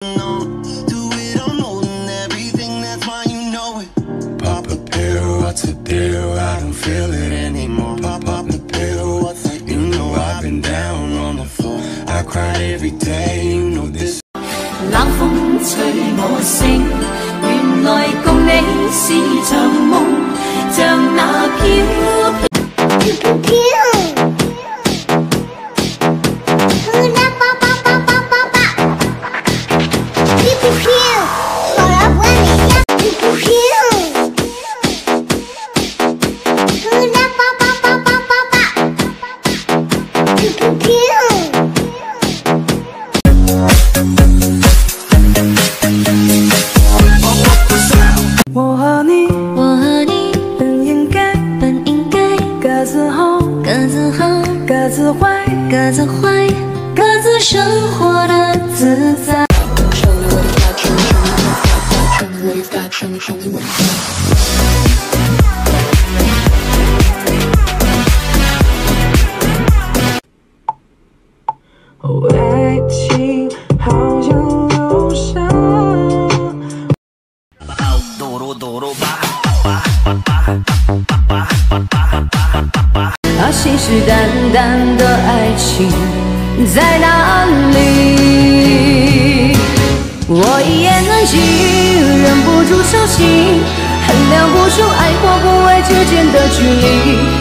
Pop a pill, what's the deal? I don't feel it anymore. Pop the pill, what's the deal? You know I've been down on the floor. I cried every day, you know this. 冷風隨我醒，原來共你是場夢，像那飄。 我和你本应该各自好，各自坏，各自生活的自在。哦，爱情好像流沙。 信誓旦旦的爱情在哪里？我一言难尽，忍不住手心，衡量不出爱或不爱之间的距离。